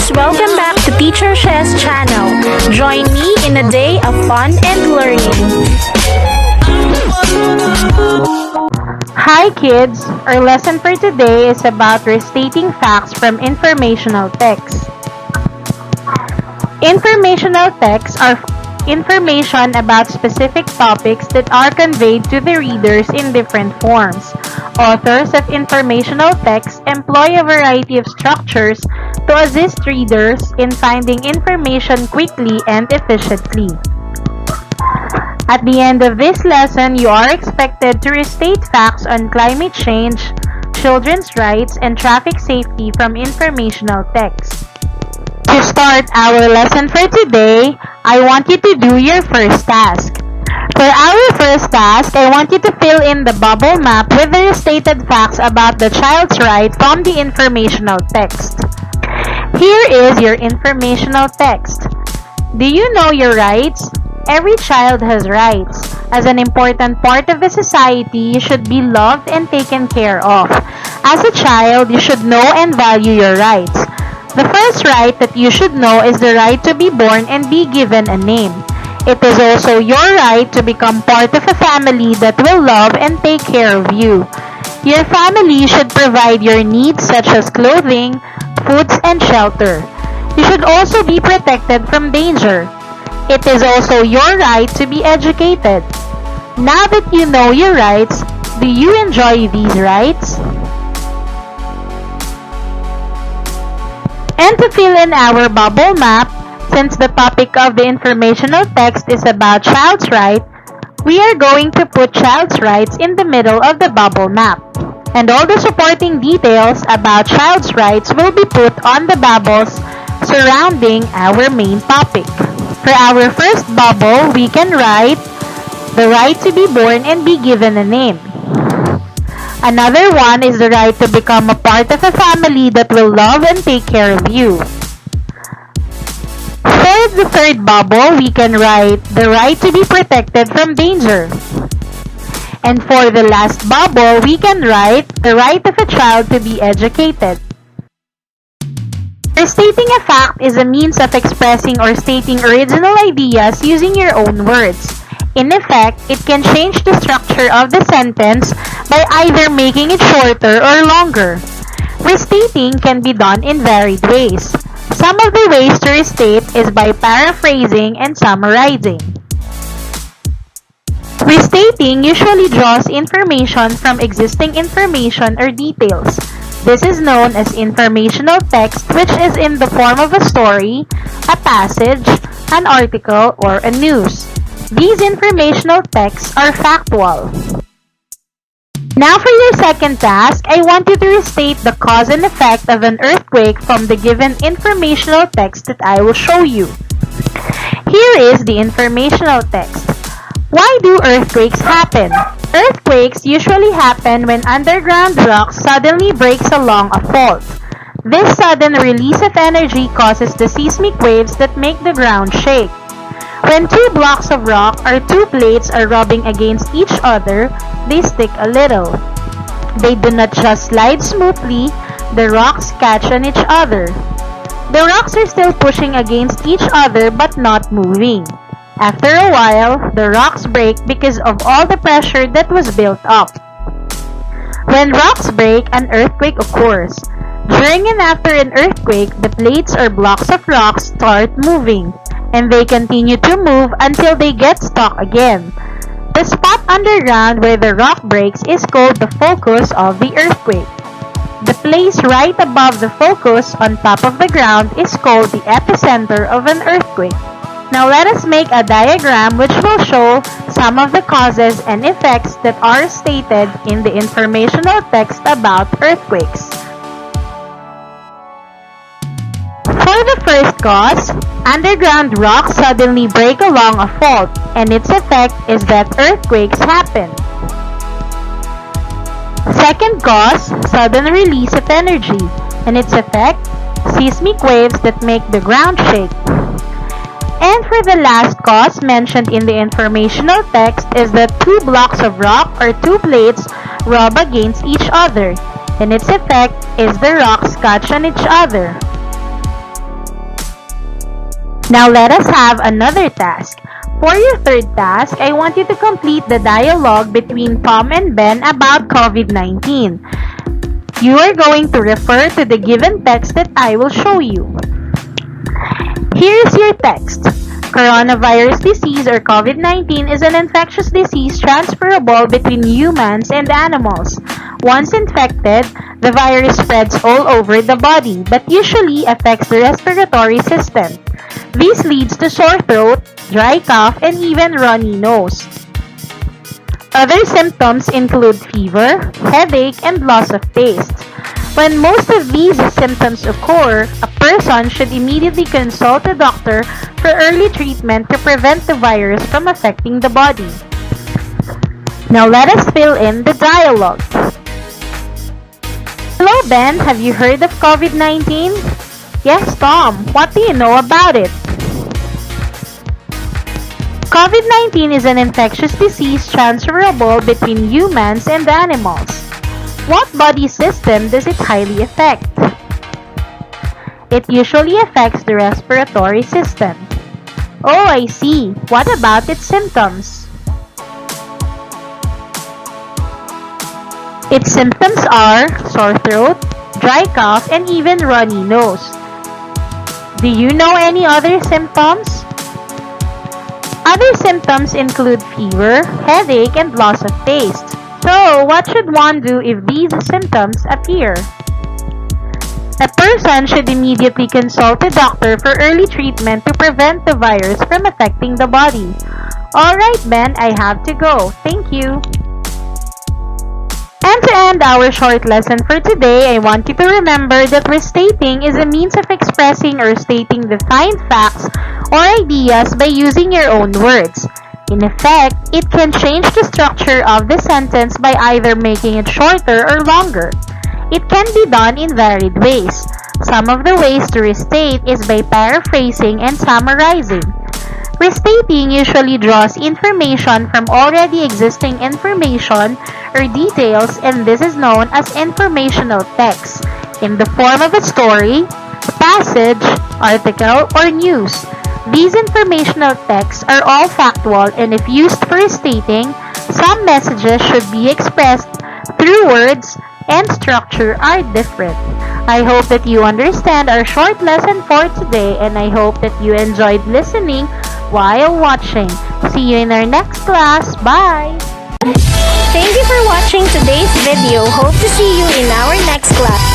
kids! Welcome back to Teacher Sh's channel. Join me in a day of fun and learning. Hi kids! Our lesson for today is about restating facts from informational texts. Informational texts are information about specific topics that are conveyed to the readers in different forms. Authors of informational texts employ a variety of structures to assist readers in finding information quickly and efficiently. At the end of this lesson, you are expected to restate facts on climate change, children's rights, and traffic safety from informational texts. To start our lesson for today, I want you to do your first task. For our first task, I want you to fill in the bubble map with the restated facts about the child's right from the informational text. Here is your informational text. Do you know your rights? Every child has rights. As an important part of the society, you should be loved and taken care of. As a child, you should know and value your rights. The first right that you should know is the right to be born and be given a name. It is also your right to become part of a family that will love and take care of you. Your family should provide your needs such as clothing, foods, and shelter. You should also be protected from danger. It is also your right to be educated. Now that you know your rights, do you enjoy these rights? And to fill in our bubble map, since the topic of the informational text is about child's right, we are going to put child's rights in the middle of the bubble map. And all the supporting details about child's rights will be put on the bubbles surrounding our main topic. For our first bubble, we can write the right to be born and be given a name. Another one is the right to become a part of a family that will love and take care of you. For the third bubble, we can write the right to be protected from danger. And for the last bubble, we can write the right of a child to be educated. Restating a fact is a means of expressing or stating original ideas using your own words. In effect, it can change the structure of the sentence by either making it shorter or longer. Restating can be done in varied ways. Some of the ways to restate is by paraphrasing and summarizing. Restating usually draws information from existing information or details. This is known as informational text, which is in the form of a story, a passage, an article, or a news. These informational texts are factual. Now for your second task, I want you to restate the cause and effect of an earthquake from the given informational text that I will show you. Here is the informational text. Why do earthquakes happen? Earthquakes usually happen when underground rock suddenly breaks along a fault. This sudden release of energy causes the seismic waves that make the ground shake. When two blocks of rock or two plates are rubbing against each other, they stick a little. They do not just slide smoothly, the rocks catch on each other. The rocks are still pushing against each other but not moving. After a while, the rocks break because of all the pressure that was built up. When rocks break, an earthquake occurs. During and after an earthquake, the plates or blocks of rocks start moving, and they continue to move until they get stuck again. The spot underground where the rock breaks is called the focus of the earthquake. The place right above the focus on top of the ground is called the epicenter of an earthquake. Now let us make a diagram which will show some of the causes and effects that are stated in the informational text about earthquakes. For the first cause, underground rocks suddenly break along a fault, and its effect is that earthquakes happen. Second cause, sudden release of energy, and its effect, seismic waves that make the ground shake. And for the last cause mentioned in the informational text is that two blocks of rock or two plates rub against each other, and its effect is the rocks catch on each other. Now let us have another task. For your third task, I want you to complete the dialogue between Tom and Ben about COVID-19. You are going to refer to the given text that I will show you. Here's your text. Coronavirus disease or COVID-19 is an infectious disease transferable between humans and animals. Once infected, the virus spreads all over the body but usually affects the respiratory system. This leads to sore throat, dry cough, and even runny nose. Other symptoms include fever, headache, and loss of taste. When most of these symptoms occur, a person should immediately consult a doctor for early treatment to prevent the virus from affecting the body. Now let us fill in the dialogue. Hello Ben, have you heard of COVID-19? Yes Tom, what do you know about it? COVID-19 is an infectious disease transferable between humans and animals. What body system does it highly affect? It usually affects the respiratory system. Oh, I see. What about its symptoms? Its symptoms are sore throat, dry cough, and even runny nose. Do you know any other symptoms? Other symptoms include fever, headache, and loss of taste. So, what should one do if these symptoms appear? A person should immediately consult a doctor for early treatment to prevent the virus from affecting the body. Alright Ben, I have to go. Thank you. And to end our short lesson for today, I want you to remember that restating is a means of expressing or stating defined facts or ideas by using your own words. In effect, it can change the structure of the sentence by either making it shorter or longer. It can be done in varied ways. Some of the ways to restate is by paraphrasing and summarizing. Restating usually draws information from already existing information or details, and this is known as informational text in the form of a story, passage, article, or news. These informational texts are all factual, and if used for restating, some messages should be expressed through words and structure are different. I hope that you understand our short lesson for today, and I hope that you enjoyed listening while watching. See you in our next class. Bye! Thank you for watching today's video. Hope to see you in our next class.